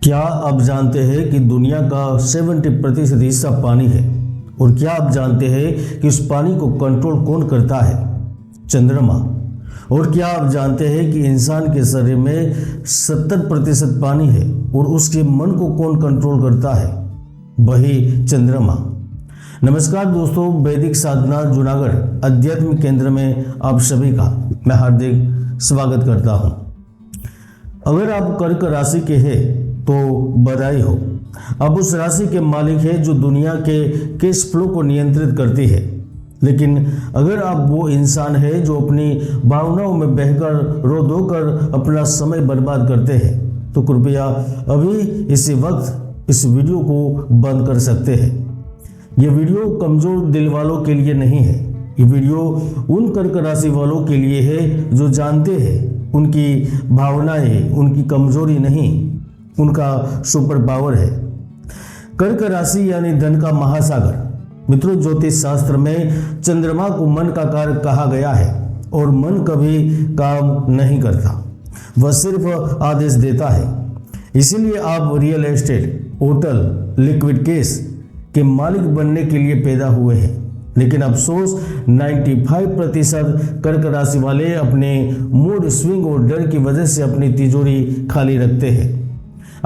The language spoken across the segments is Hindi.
क्या आप जानते हैं कि दुनिया का 70% हिस्सा पानी है? और क्या आप जानते हैं कि उस पानी को कंट्रोल कौन करता है? चंद्रमा। और क्या आप जानते हैं कि इंसान के शरीर में 70% पानी है और उसके मन को कौन कंट्रोल करता है? वही चंद्रमा। नमस्कार दोस्तों, वैदिक साधना जूनागढ़ आध्यात्मिक केंद्र में आप सभी का मैं हार्दिक स्वागत करता हूं। अगर आप कर्क राशि के हैं तो बधाई हो, आप उस राशि के मालिक हैं जो दुनिया के कैश फ्लो को नियंत्रित करती है। लेकिन अगर आप वो इंसान हैं जो अपनी भावनाओं में बहकर रो धोकर अपना समय बर्बाद करते हैं तो कृपया अभी इसी वक्त इस वीडियो को बंद कर सकते हैं। ये वीडियो कमजोर दिल वालों के लिए नहीं है, ये वीडियो उन कर्क राशि वालों के लिए है जो जानते हैं उनकी भावनाएं उनकी कमजोरी नहीं, उनका सुपर पावर है। कर्क राशि यानी धन का महासागर। मित्रों, ज्योतिष शास्त्र में चंद्रमा को मन का कारक कहा गया है और मन कभी काम नहीं करता, वह सिर्फ आदेश देता है। इसीलिए आप real estate, hotel, liquid cash के मालिक बनने के लिए पैदा हुए हैं। लेकिन अफसोस 95% कर्क राशि वाले अपने मूड स्विंग और डर की वजह से अपनी तिजोरी खाली रखते हैं।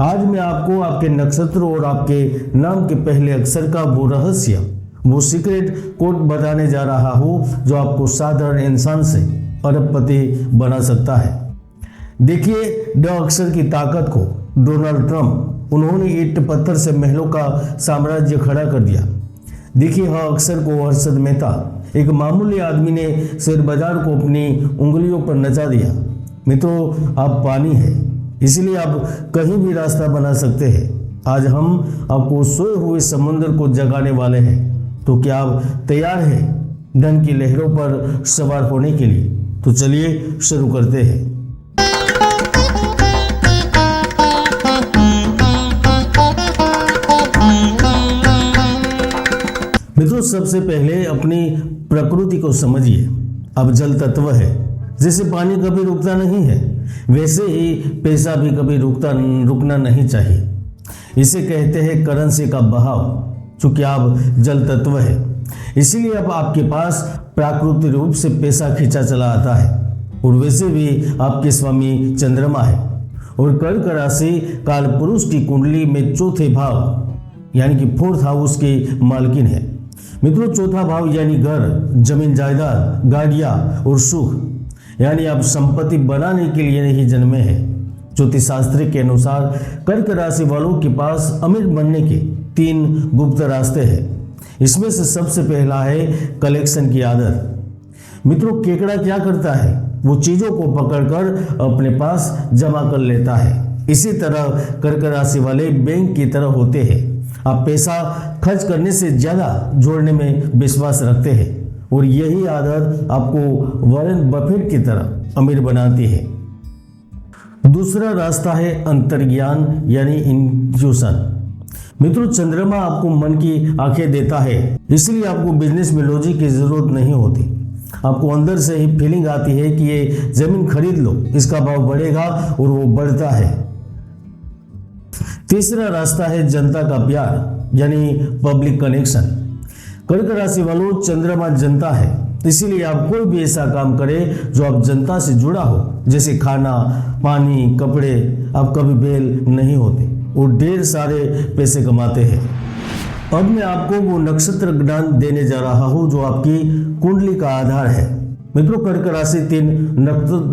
आज मैं आपको आपके नक्षत्र और आपके नाम के पहले अक्षर का वो रहस्य, वो सीक्रेट कोड बताने जा रहा हूं जो आपको साधारण इंसान से अरबपति बना सकता है। देखिए ड अक्षर की ताकत को। डोनाल्ड ट्रंप, उन्होंने ईंट पत्थर से महलों का साम्राज्य खड़ा कर दिया। देखिए ह अक्षर को हर्षद मेहता, एक मामूली आदमी ने शेयर बाजार को अपनी उंगलियों पर नचा दिया। मित्रों, आप पानी है, इसलिए आप कहीं भी रास्ता बना सकते हैं। आज हम आपको सोए हुए समुद्र को जगाने वाले हैं। तो क्या आप तैयार हैं धन की लहरों पर सवार होने के लिए? तो चलिए शुरू करते हैं। मित्रों, सबसे पहले अपनी प्रकृति को समझिए। अब जल तत्व है, जैसे पानी कभी रुकता नहीं है वैसे ही पैसा भी कभी रुकना नहीं चाहिए। इसे कहते हैं करेंसी का बहाव। चूंकि आप जल तत्व है, इसीलिए अब आपके पास प्राकृतिक रूप से पैसा खींचा चला आता है। और वैसे भी आपके स्वामी चंद्रमा है और कर्क राशि काल पुरुष की कुंडली में चौथे भाव यानी कि 4th हाउस की मालकिन है। मित्रों, चौथा भाव यानी घर, जमीन जायदाद, गाड़ियां और सुख, यानी आप संपत्ति बनाने के लिए नहीं जन्मे हैं। ज्योतिष शास्त्र के अनुसार कर्क राशि वालों के पास अमीर बनने के 3 गुप्त रास्ते हैं। इसमें से सबसे पहला है कलेक्शन की आदत। मित्रों, केकड़ा क्या करता है? वो चीजों को पकड़कर अपने पास जमा कर लेता है। इसी तरह कर्क राशि वाले बैंक की तरह होते हैं। आप पैसा खर्च करने से ज्यादा जोड़ने में विश्वास रखते हैं और यही आदत आपको वॉरेन बफेट की तरह अमीर बनाती है। दूसरा रास्ता है अंतर्ज्ञान यानी इंट्यूशन। मित्रों, चंद्रमा आपको मन की आंखें देता है, इसलिए आपको बिजनेस में लॉजिक की जरूरत नहीं होती। आपको अंदर से ही फीलिंग आती है कि ये जमीन खरीद लो, इसका भाव बढ़ेगा, और वो बढ़ता है। तीसरा रास्ता है जनता का प्यार यानी पब्लिक कनेक्शन। कर्क राशि वालों, चंद्रमा जनता है, इसीलिए आप कोई भी ऐसा काम करें जो आप जनता से जुड़ा हो, जैसे खाना, पानी, कपड़े, आप कभी बेल नहीं होते और ढेर सारे पैसे कमाते हैं। अब मैं आपको वो नक्षत्र ज्ञान देने जा रहा हूं जो आपकी कुंडली का आधार है। मित्रों, कर्क राशि 3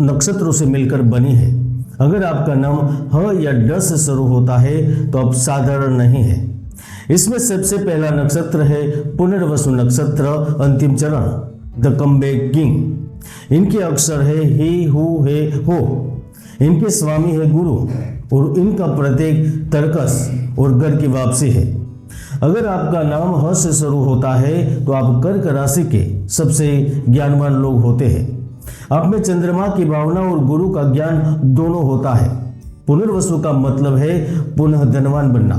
नक्षत्रों से मिलकर बनी है। अगर आपका नाम ह या ड से शुरू होता है तो आप साधारण नहीं है। इसमें सबसे पहला नक्षत्र है पुनर्वसु नक्षत्र, अंतिम चरण, द कमबैक किंग। इनके अक्षर है ही, हु, हे, हो। इनके स्वामी है गुरु और इनका प्रतीक तर्कस और घर की वापसी है। अगर आपका नाम ह से शुरू होता है तो आप कर्क राशि के सबसे ज्ञानवान लोग होते हैं। आप में चंद्रमा की भावना और गुरु का ज्ञान दोनों होता है। पुनर्वसु का मतलब है पुनः धनवान बनना।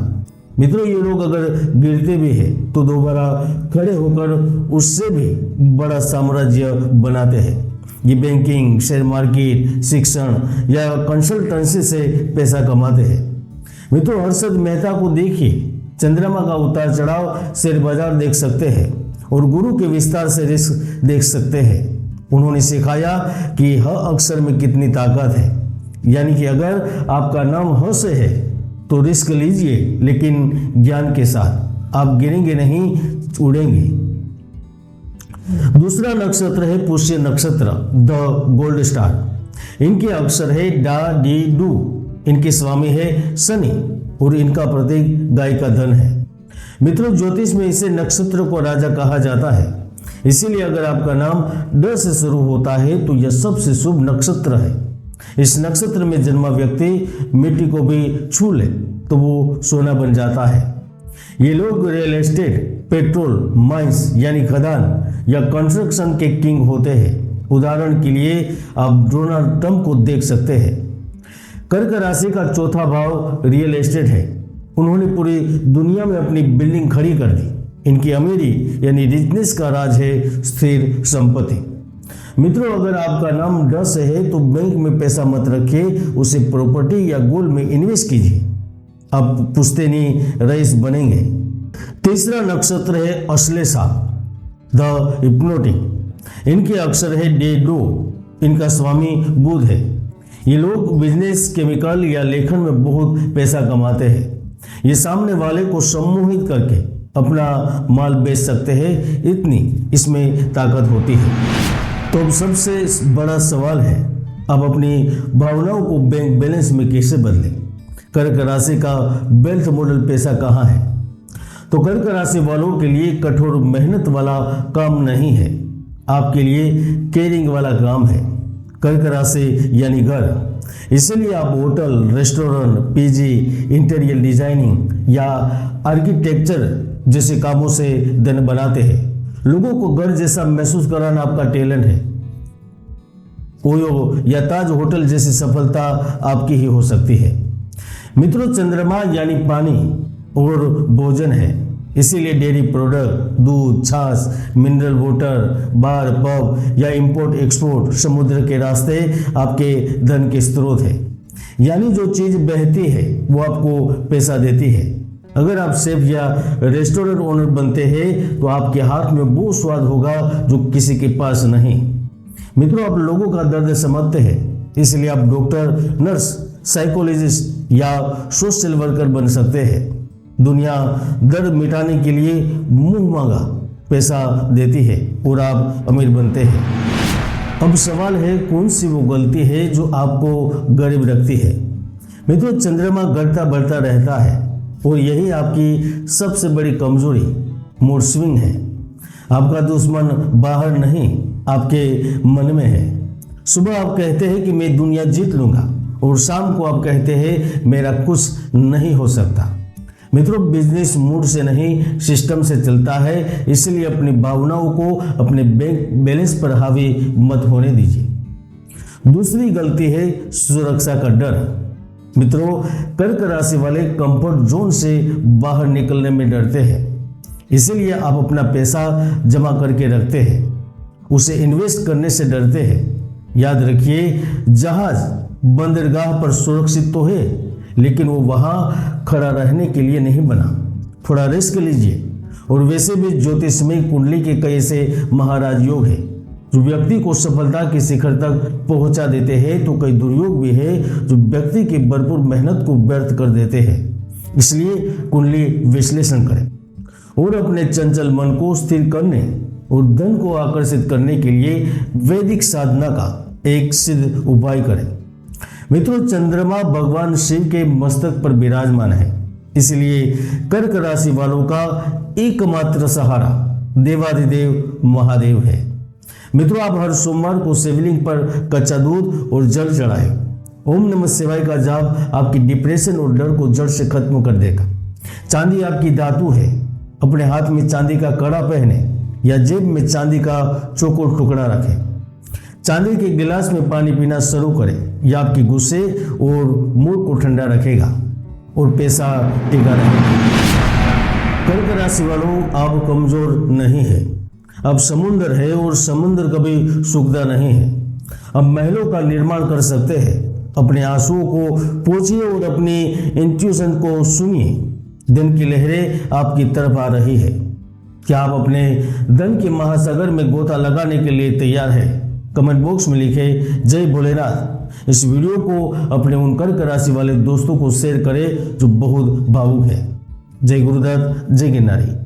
मित्रों, ये लोग अगर गिरते भी हैं तो दोबारा खड़े होकर उससे भी बड़ा साम्राज्य बनाते हैं। ये बैंकिंग, शेयर मार्केट, शिक्षण या कंसल्टेंसी से पैसा कमाते हैं। मित्रों, हर्षद मेहता को देखिए, चंद्रमा का उतार चढ़ाव शेयर बाजार देख सकते हैं और गुरु के विस्तार से रिस्क देख सकते हैं। उन्होंने सिखाया कि ह अक्षर में कितनी ताकत है, यानी कि अगर आपका नाम ह से है तो रिस्क लीजिए, लेकिन ज्ञान के साथ। आप गिरेंगे नहीं, उड़ेंगे। दूसरा नक्षत्र है पुष्य नक्षत्र, द गोल्ड स्टार। इनके अक्षर है डा, डी, डू। इनके स्वामी है शनि और इनका प्रतीक गाय का धन है। मित्रों, ज्योतिष में इसे नक्षत्र को राजा कहा जाता है, इसीलिए अगर आपका नाम ड से शुरू होता है तो यह सबसे शुभ नक्षत्र है। इस नक्षत्र में जन्मा व्यक्ति मिट्टी को भी छू ले तो वो सोना बन जाता है। ये लोग रियल एस्टेट, पेट्रोल, माइंस यानी खदान या कंस्ट्रक्शन के किंग होते हैं। उदाहरण के लिए आप डोनाल्ड ट्रंप को देख सकते हैं। कर्क राशि का चौथा भाव रियल एस्टेट है। उन्होंने पूरी दुनिया में अपनी बिल्डिंग खड़ी कर दी। इनकी अमीरी यानी रिचनेस का राज है स्थिर संपत्ति। मित्रों, अगर आपका नाम ड से है तो बैंक में पैसा मत रखिए, उसे प्रॉपर्टी या गोल्ड में इन्वेस्ट कीजिए। आप पुश्तैनी रईस बनेंगे। तीसरा नक्षत्र है अश्लेषा, द हिप्नोटिक। इनके अक्षर है डे, डो। इनका स्वामी बुध है। ये लोग बिजनेस, केमिकल या लेखन में बहुत पैसा कमाते हैं। ये सामने वाले को सम्मोहित करके अपना माल बेच सकते हैं, इतनी इसमें ताकत होती है। तो अब सबसे बड़ा सवाल है, अब अपनी भावनाओं को बैंक बैलेंस में कैसे बदलें? कर्क राशि का वेल्थ मॉडल पैसा कहाँ है? तो कर्क राशि वालों के लिए कठोर मेहनत वाला काम नहीं है, आपके लिए केयरिंग वाला काम है। कर्क राशि यानी घर, इसलिए आप hotel, restaurant, PG, interior designing या आर्किटेक्चर जैसे कामों से धन बनाते हैं। लोगों को घर जैसा महसूस कराना आपका टैलेंट है। ओयो या ताज होटल जैसी सफलता आपकी ही हो सकती है। मित्रों, चंद्रमा यानी पानी और भोजन है, इसीलिए डेयरी प्रोडक्ट, दूध, छाछ, मिनरल वाटर, बार, पब या इंपोर्ट एक्सपोर्ट समुद्र के रास्ते आपके धन के स्रोत है। यानी जो चीज बहती है वो आपको पैसा देती है। अगर आप शेफ या रेस्टोरेंट ओनर बनते हैं तो आपके हाथ में वो स्वाद होगा जो किसी के पास नहीं। मित्रों, आप लोगों का दर्द समझते हैं, इसलिए आप डॉक्टर, नर्स, साइकोलॉजिस्ट या सोशल वर्कर बन सकते हैं। दुनिया दर्द मिटाने के लिए मुंह मांगा पैसा देती है और आप अमीर बनते हैं। अब सवाल है, कौन सी वो गलती है जो आपको गरीब रखती है? मित्रों, चंद्रमा घटता बढ़ता रहता है और यही आपकी सबसे बड़ी कमजोरी, मूड स्विंग है। आपका दुश्मन बाहर नहीं, आपके मन में है। सुबह आप कहते हैं कि मैं दुनिया जीत लूंगा और शाम को आप कहते हैं मेरा कुछ नहीं हो सकता। मित्रों, बिजनेस मूड से नहीं सिस्टम से चलता है, इसलिए अपनी भावनाओं को अपने बैंक बैलेंस पर हावी मत होने दीजिए। दूसरी गलती है सुरक्षा का डर। मित्रों, कर्क राशि वाले कंफर्ट जोन से बाहर निकलने में डरते हैं, इसीलिए आप अपना पैसा जमा करके रखते हैं, उसे इन्वेस्ट करने से डरते हैं। याद रखिए, जहाज बंदरगाह पर सुरक्षित तो है, लेकिन वो वहां खड़ा रहने के लिए नहीं बना। थोड़ा रिस्क लीजिए। और वैसे भी ज्योतिष में कुंडली के कई ऐसे महाराज योग है जो व्यक्ति को सफलता के शिखर तक पहुंचा देते हैं, तो कई दुर्योग भी है जो व्यक्ति की भरपूर मेहनत को व्यर्थ कर देते हैं। इसलिए कुंडली विश्लेषण करें और अपने चंचल मन को स्थिर करने और धन को आकर्षित करने के लिए वैदिक साधना का एक सिद्ध उपाय करें। मित्रों, चंद्रमा भगवान शिव के मस्तक पर विराजमान है, इसलिए कर्क राशि वालों का एकमात्र सहारा देवाधिदेव महादेव है। मित्रों, आप हर सोमवार को शिवलिंग पर कच्चा दूध और जल चढ़ाएं। ओम नमः शिवाय का जाप आपकी डिप्रेशन और डर को जड़ से खत्म कर देगा। चांदी आपकी धातु है। अपने हाथ में चांदी का कड़ा पहने या जेब में चांदी का चौकोर टुकड़ा रखें। चांदी के गिलास में पानी पीना शुरू करें, यह आपके गुस्से और मूड को ठंडा रखेगा और पैसा टिका रहेगा। कर्क राशि वालों, आप कमजोर नहीं है, अब समुद्र है और समुद्र कभी सूखता नहीं है। अब महलों का निर्माण कर सकते हैं, अपने आंसुओं को पोंछिए और अपनी इंट्यूशन को सुनिए। दिन की लहरें आपकी तरफ आ रही है। क्या आप अपने धन के महासागर में गोता लगाने के लिए तैयार है? कमेंट बॉक्स में लिखे जय भोलेनाथ। इस वीडियो को अपने उन कर्क राशि वाले दोस्तों को शेयर करें जो बहुत भावुक है। जय गुरुदत्त, जय गिरनारी।